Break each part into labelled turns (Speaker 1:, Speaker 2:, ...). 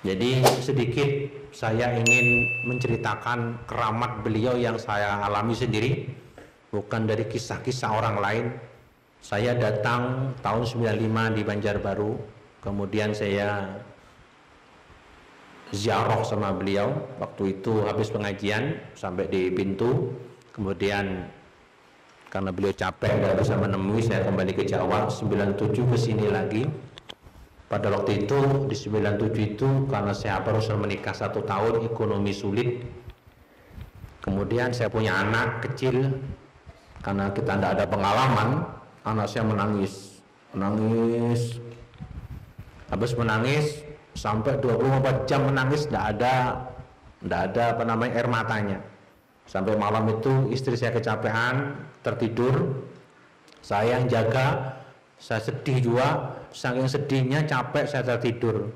Speaker 1: Jadi sedikit saya ingin menceritakan keramat beliau yang saya alami sendiri, bukan dari kisah-kisah orang lain. Saya datang tahun 95 di Banjarbaru, kemudian saya ziarah sama beliau. Waktu itu habis pengajian sampai di pintu, kemudian karena beliau capek nggak bisa menemui, saya kembali ke Jawa. 97 ke sini lagi. Pada waktu itu di 97 itu karena saya barusan menikah 1 tahun, ekonomi sulit. Kemudian saya punya anak kecil, karena kita tidak ada pengalaman, anak saya menangis, habis menangis sampai 24 jam menangis, tidak ada apa namanya air matanya. Sampai malam itu istri saya kecapean, tertidur, saya yang jaga. Saya sedih juga, saking sedihnya capek saya tertidur.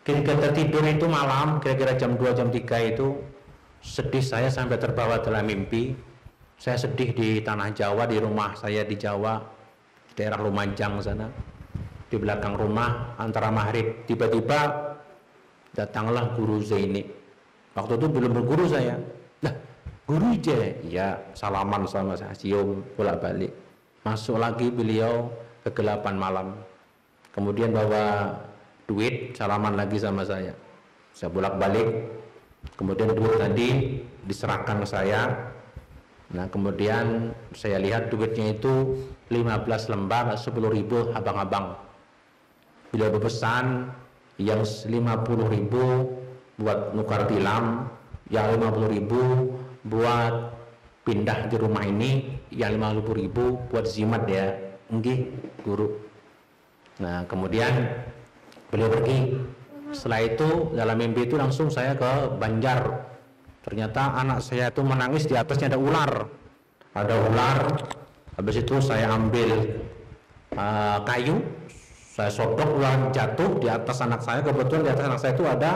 Speaker 1: Kira-kira tertidur itu malam, kira-kira jam 2, jam 3 itu sedih saya sampai terbawa dalam mimpi. Saya sedih di tanah Jawa, di rumah saya di Jawa, daerah Lumajang sana. Di belakang rumah antara maghrib, tiba-tiba datanglah Guru Zaini. Waktu itu belum berguru saya. Lah, Guru Ije, ya salaman sama saya, cium bolak-balik. Masuk lagi beliau kegelapan malam, kemudian bawa duit, salaman lagi sama saya bolak-balik, kemudian duit tadi diserahkan ke saya. Nah kemudian saya lihat duitnya itu 15 lembar 10.000 abang-abang. Beliau berpesan yang 50.000 buat nukar tilam, yang 50.000 buat pindah di rumah ini, yang 50.000 buat zimat ya. Nggih, Guru. Nah kemudian beliau pergi. Setelah itu dalam mimpi itu langsung saya ke Banjar. Ternyata anak saya itu menangis, di atasnya ada ular. Habis itu saya ambil kayu, saya sodok, ular jatuh di atas anak saya. Kebetulan di atas anak saya itu ada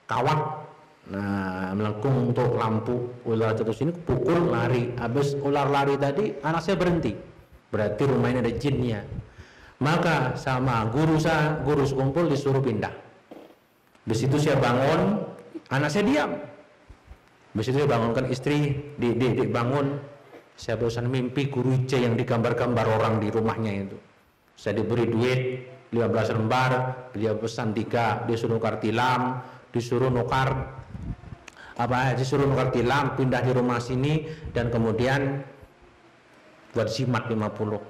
Speaker 1: kawat. Nah melengkung untuk lampu. Ular jatuh sini, pukul, lari. Habis ular lari tadi, anak saya berhenti. Berarti rumah ini ada jinnya. Maka sama guru sekumpul disuruh pindah. Di situ saya bangun, anak saya diam. Di situ saya bangunkan istri, bangun. Saya barusan mimpi Guru Ije yang digambar-gambar orang di rumahnya itu. Saya diberi duit 15 lembar, beliau pesan 3, disuruh nukar tilam, disuruh nukar tilam, pindah di rumah sini, dan kemudian buat jimat 50.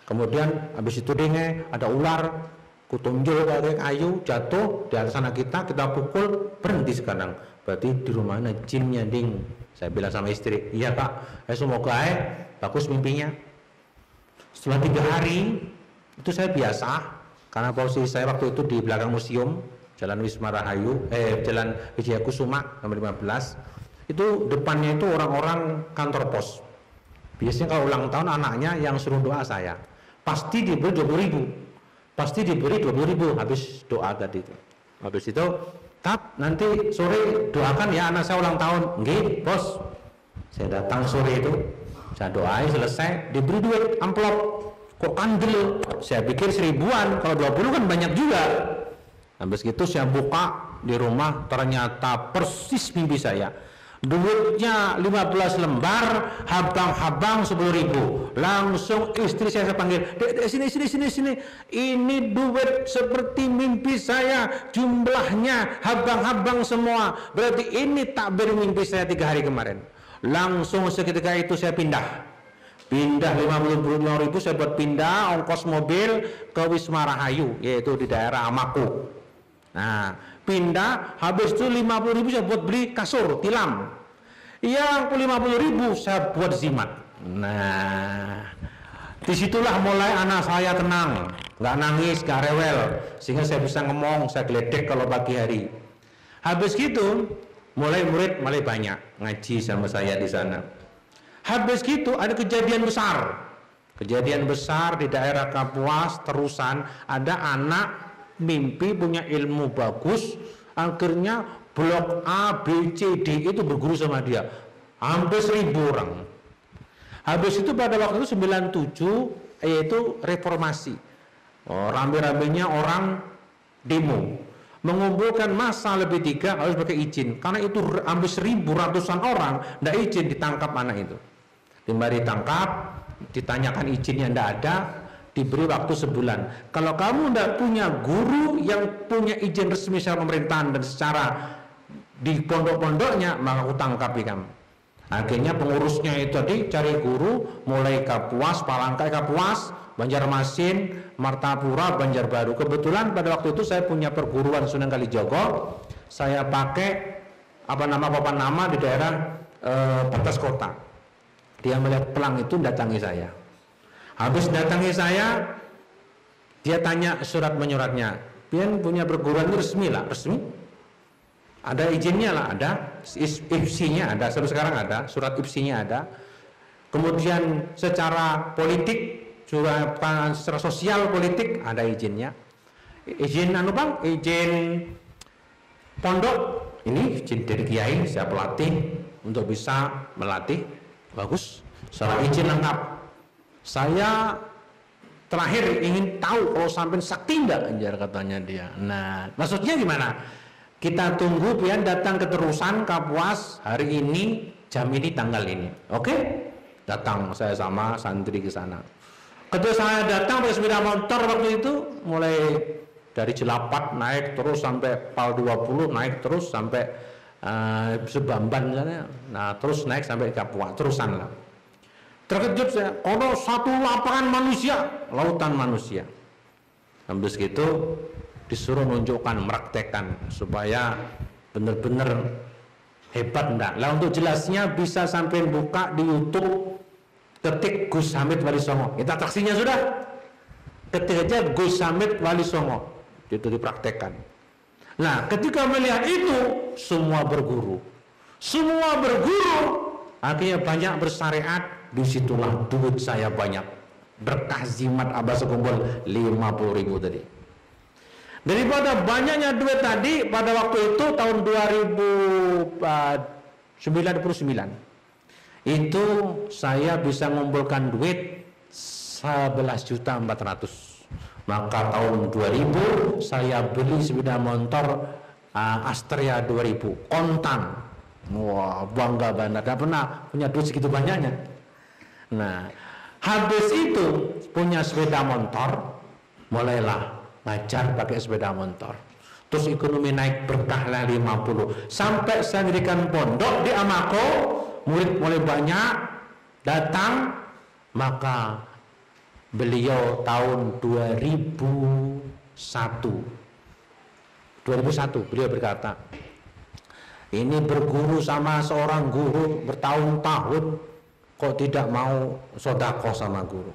Speaker 1: Kemudian habis itu denge ada ular, kutunjul pakai kayu, jatuh di atas anak kita pukul, berhenti sekarang. Berarti di rumahnya jinnya ding. Saya bilang sama istri, iya Pak, semoga bagus mimpinya. Setelah 3 hari itu saya biasa, karena posisi saya waktu itu di belakang museum Jalan Wisma Rahayu, Jalan Wijaya Kusuma nomor 15. Itu depannya itu orang-orang kantor pos. Biasanya kalau ulang tahun anaknya yang suruh doa saya, pasti diberi 20.000, habis doa tadi itu. Habis itu, nanti sore doakan ya anak saya ulang tahun. Nggih, Bos. Saya datang sore itu, saya doain selesai, diberi duit amplop. Kok kandel? Saya pikir 1000-an, kalau 20 kan banyak juga. Habis itu saya buka di rumah, ternyata persis mimpi saya. Duitnya 15 lembar, habang-habang 10.000. Langsung istri saya panggil, Dek, sini. Ini duit seperti mimpi saya, jumlahnya habang-habang semua. Berarti ini takbir mimpi saya 3 hari kemarin. Langsung seketika itu saya pindah 55.000 saya buat pindah ongkos mobil ke Wisma Rahayu, yaitu di daerah Amaku. Nah pindah, habis itu 50.000 saya buat beli kasur tilam, yang 50.000 saya buat zimat. Nah disitulah mulai anak saya tenang, nggak nangis, nggak rewel, sehingga saya bisa ngomong, saya geledek kalau pagi hari. Habis gitu mulai murid mulai banyak ngaji sama saya di sana. Habis gitu ada kejadian besar di daerah Kapuas. Terusan ada anak mimpi punya ilmu bagus, akhirnya blok A, B, C, D itu berguru sama dia, hampir 1.000 orang. Habis itu pada waktu itu 97, yaitu reformasi, rame-ramenya orang demo. mengumpulkan massa lebih 3 harus pakai izin, karena itu hampir 1000 ratusan orang, tidak izin ditangkap anak itu. Timbari ditangkap, ditanyakan izinnya tidak ada, diberi waktu sebulan. Kalau kamu tidak punya guru yang punya izin resmi secara pemerintahan dan secara di pondok-pondoknya, maka aku tangkapi kamu. Akhirnya pengurusnya itu tadi cari guru, mulai Kapuas, Palangkai Kapuas, Banjarmasin, Martapura, Banjarbaru. Kebetulan pada waktu itu saya punya perguruan Sunan Kalijogo, saya pakai papan nama di daerah batas kota. Dia melihat pelang itu datangi saya. Habis datangi saya, dia tanya surat menyuratnya. Pian punya perguruan itu resmi lah, resmi. Ada izinnya lah, ada IPSI-nya ada, sampai sekarang ada, surat IPSI-nya ada. Kemudian secara politik, secara sosial politik ada izinnya. Izin izin pondok, ini izin dari kiai, saya pelatih untuk bisa melatih, bagus. Secara izin lengkap. Saya terakhir ingin tahu kalau sampai sakti enggak, anjar katanya dia. Nah, maksudnya gimana? Kita tunggu pian datang keterusan Kapuas hari ini, jam ini, tanggal ini. Oke? Datang saya sama santri ke sana. Ketika saya datang pakai sepeda motor waktu itu, mulai dari Jelapat naik terus sampai Pal 20, naik terus sampai Sebamban sana. Nah, terus naik sampai Kapuas, terusan lah. Terkejut saya, kalau satu lapangan manusia, lautan manusia. Habis gitu disuruh menunjukkan, meraktekkan supaya benar-benar hebat enggak. Lah untuk jelasnya bisa sampai buka di YouTube, ketik Gus Hamid Wali Songo. Kita atraksinya sudah. Ketik aja Gus Hamid Wali Songo. Itu dipraktekkan. Nah, ketika melihat itu semua berguru. Semua berguru, akhirnya banyak bersyariat, disitulah duit saya banyak. Berkah zimat Abbas Kumpul 50.000 tadi. Daripada banyaknya duit tadi, pada waktu itu tahun 2099 itu saya bisa mengumpulkan duit 11.400.000. Maka tahun 2000 saya beli sepeda motor Astrea 2000 kontan. Wah, bangga banget, gak pernah punya duit segitu banyaknya. Nah, habis itu punya sepeda motor, mulailah ngajar pakai sepeda motor. Terus ekonomi naik, berkahlah 50. Sampai saya mendirikan pondok di Amako, murid mulai banyak datang. Maka beliau tahun 2001 beliau berkata, ini berguru sama seorang guru bertahun-tahun kok tidak mau sodako sama guru.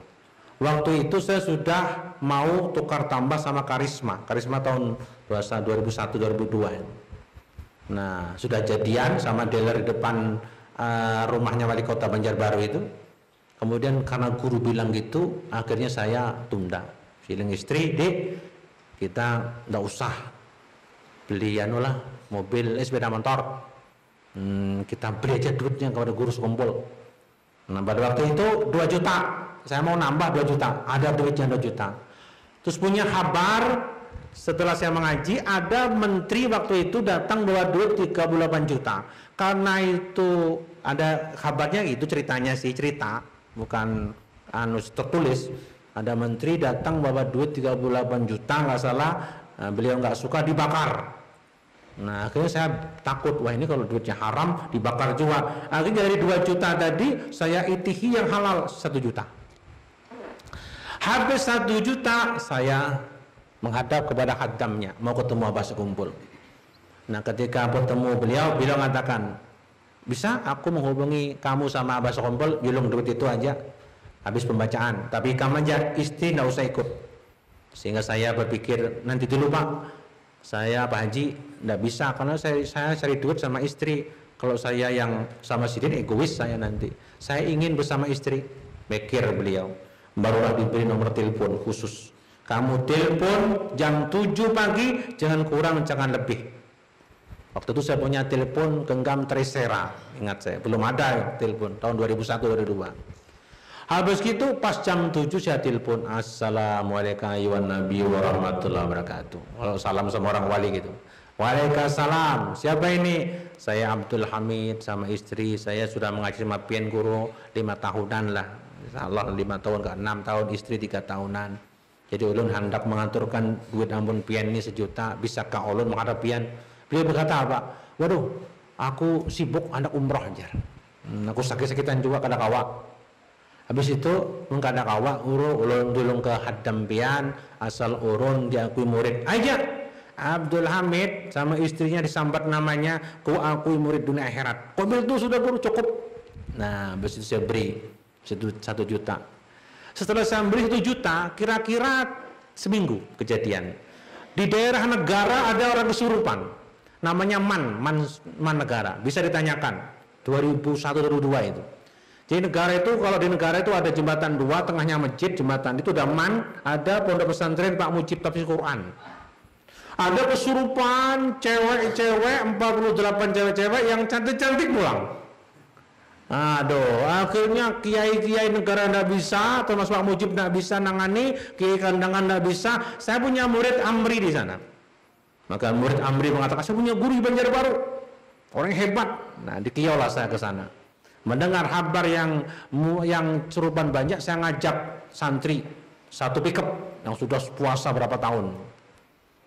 Speaker 1: Waktu itu saya sudah mau tukar tambah sama Karisma tahun 2001-2002. Nah, sudah jadian sama dealer di depan rumahnya wali kota Banjarbaru itu. Kemudian karena guru bilang gitu, akhirnya saya tunda. Feeling istri, Dek, kita nggak usah beli mobil, sepeda motor. Kita beri aja duitnya kepada guru sekumpul. Nah, pada waktu itu 2 juta. Saya mau nambah 2 juta, ada duitnya 2 juta. Terus punya kabar setelah saya mengaji, ada menteri waktu itu datang bawa duit 38 juta. Karena itu ada kabarnya gitu, ceritanya sih, cerita bukan tertulis. Ada menteri datang bawa duit 38 juta nggak salah, beliau nggak suka, dibakar. Nah, akhirnya saya takut, wah ini kalau duitnya haram dibakar juga. Akhirnya dari 2 juta tadi saya itihi yang halal 1 juta. Habis 1 juta saya menghadap kepada khaddamnya, mau ketemu Abbas Kumpul. Nah, ketika bertemu beliau mengatakan, bisa aku menghubungi kamu sama Abbas Kumpul, bilung duit itu aja habis pembacaan, tapi kamu aja, istri nggak usah ikut. Sehingga saya berpikir, nanti dulu Pak, saya Pak Haji nggak bisa, karena saya cari duit sama istri. Kalau saya yang sama Sidin, egois saya nanti. Saya ingin bersama istri. Mikir beliau, barulah diberi nomor telepon khusus. Kamu telepon jam 7 pagi, jangan kurang, jangan lebih. Waktu itu saya punya telepon genggam Tresera, ingat saya, belum ada telepon, tahun 2001-2002. Habis gitu pas jam 7 saya telepon, assalamualaikum warahmatullahi wabarakatuh. Kalau salam sama orang wali gitu. Waalaikumsalam. Siapa ini? Saya Abdul Hamid sama istri. Saya sudah mengaji sama pian guru 5 tahunan lah. Insyaallah 5 tahun ke 6 tahun, istri 3 tahunan. Jadi ulun hendak mengaturkan duit ampun pian ini 1 juta. Bisakah ulun menghadap pian? Beliau berkata apa? Waduh, aku sibuk hendak umroh aja. Aku sakit-sakitan juga kada kawa. Habis itu kada kawa ulun dulung ke hadam pian asal urun diakui murid aja. Abdul Hamid sama istrinya disambat namanya, ku akui murid dunia akhirat. Kobil itu sudah guru cukup. Nah, habis itu saya beri 1 juta. Setelah saya beri 1 juta, kira-kira seminggu kejadian. Di daerah negara ada orang kesurupan, namanya Man negara. Bisa ditanyakan, 2001-2002 itu. Jadi negara itu, kalau di negara itu ada jembatan 2, tengahnya masjid, jembatan itu ada Man, ada pondok pesantren Pak Mujib Tafsir Quran. Ada kesurupan cewek-cewek, 48 cewek-cewek yang cantik-cantik pulang. Aduh, akhirnya kiai-kiai negara tidak bisa, termasuk Pak Mujib tidak bisa nangani, kiai kandangan tidak bisa. Saya punya murid Amri di sana. Maka murid Amri mengatakan, saya punya guru di Banjarbaru, orang hebat. Nah, dikiolah saya ke sana. Mendengar kabar yang kesurupan banyak, saya ngajak santri 1 pickup yang sudah puasa berapa tahun.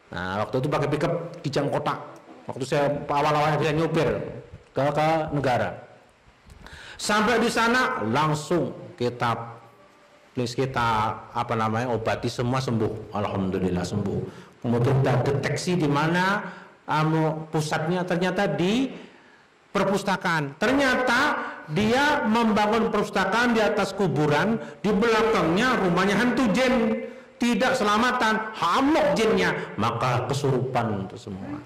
Speaker 1: Nah, waktu itu pakai pickup Kijang kotak. Waktu saya awal-awalnya bisa nyupir ke negara. Sampai di sana langsung kita obati, semua sembuh. Alhamdulillah sembuh. Kemudian kita deteksi di mana pusatnya, ternyata di perpustakaan. Ternyata dia membangun perpustakaan di atas kuburan, di belakangnya rumahnya hantu jin. Tidak selamatan, hamok jinnya, maka kesurupan itu semua.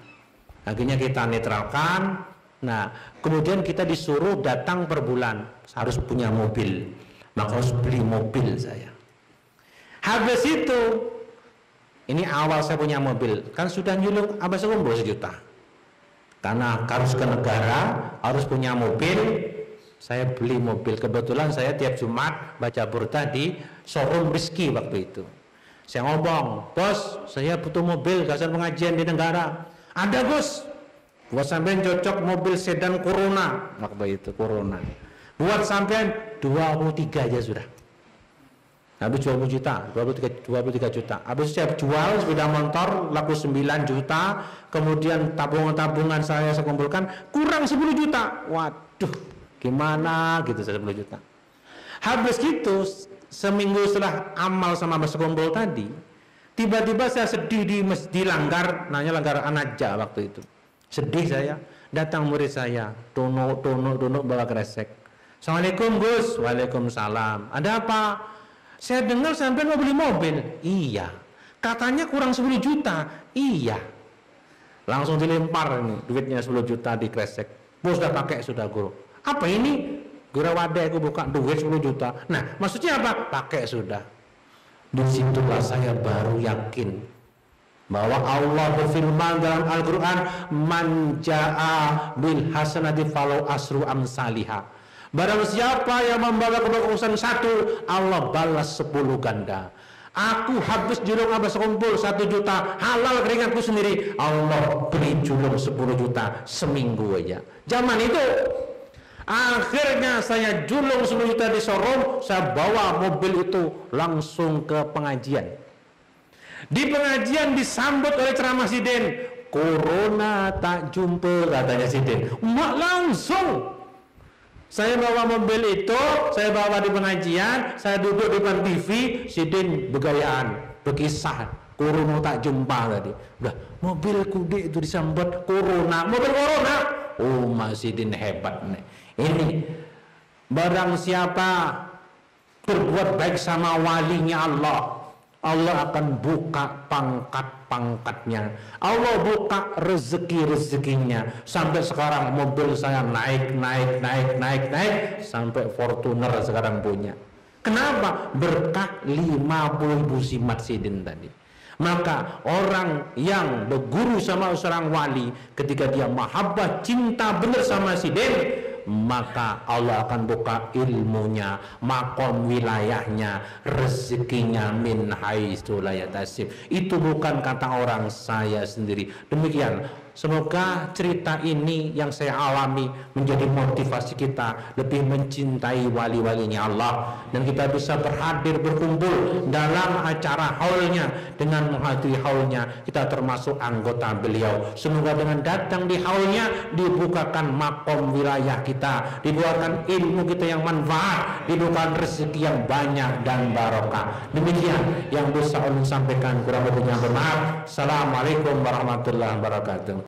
Speaker 1: Akhirnya kita netralkan. Nah, kemudian kita disuruh datang per bulan, harus punya mobil, maka harus beli mobil saya. Habis itu, ini awal saya punya mobil, kan sudah nyulung abas kumpul 1 juta. Karena harus ke negara, harus punya mobil, saya beli mobil. Kebetulan saya tiap Jumat baca burda di showroom Rizky waktu itu. Saya ngomong, bos, saya butuh mobil gasan pengajian di negara. Ada Gus, buat sampean cocok mobil sedan Corona, waktu itu Corona. Buat sampean 23 aja sudah. Habis 20 juta, 23 juta. Habis saya jual sepeda motor laku 9 juta, kemudian tabungan saya kumpulkan kurang 10 juta. Waduh, gimana gitu 10 juta. Habis gitu seminggu setelah amal sama Mas Kumpul tadi, tiba-tiba saya sedih di langgar, langgar Anaja waktu itu. Sedih saya, datang murid saya, dono bawa kresek. Assalamualaikum Gus. Waalaikumsalam. Ada apa? Saya dengar sampai mau beli mobil. Iya. Katanya kurang 10 juta. Iya. Langsung dilempar ini, duitnya 10 juta di kresek. Bos sudah pakai sudah guru. Apa ini? Gura wadah aku buka duit 10 juta. Nah, maksudnya apa? Pakai sudah. Disitulah saya baru yakin bahwa Allah berfirman dalam Al-Quran, man ja'a bil hasanati falau asru amsalihah. Barang siapa yang membawa kebagusan 1, Allah balas 10 ganda. Aku habis julung abas kumpul 1 juta, halal keringatku sendiri, Allah beri julung 10 juta seminggu aja. Zaman itu akhirnya saya julung 10 juta di showroom, saya bawa mobil itu langsung ke pengajian. Di pengajian disambut oleh ceramah Sidin, Corona tak jumpa katanya Sidin. Langsung saya bawa mobil itu, saya bawa di pengajian, saya duduk di depan TV, Sidin bergayaan, berkisah, Corona tak jumpa tadi. Udah, mobil kude itu disambut Corona, mobil Corona. Oh, Mas Sidin hebat nih. Ini barang siapa berbuat baik sama walinya Allah, Allah akan buka pangkat-pangkatnya, Allah buka rezeki-rezekinya. Sampai sekarang mobil saya naik sampai Fortuner sekarang punya. Kenapa? Berkah 50.000 simat Sidin tadi. Maka orang yang berguru sama seorang wali, ketika dia mahabbah cinta benar sama Sidin, maka Allah akan buka ilmunya, makom wilayahnya, rezekinya min haitsu la yahtasib. Itu bukan kata orang, saya sendiri. Demikian Semoga cerita ini yang saya alami menjadi motivasi kita lebih mencintai wali-walinya Allah, dan kita bisa berhadir berkumpul dalam acara haulnya. Dengan menghadiri haulnya kita termasuk anggota beliau. Semoga dengan datang di haulnya dibukakan makom wilayah kita, dibukakan ilmu kita yang manfaat, dibukakan rezeki yang banyak dan barokah. Demikian yang bisa ulun sampaikan, kurang lebihnya bermaaf. Assalamualaikum warahmatullahi wabarakatuh.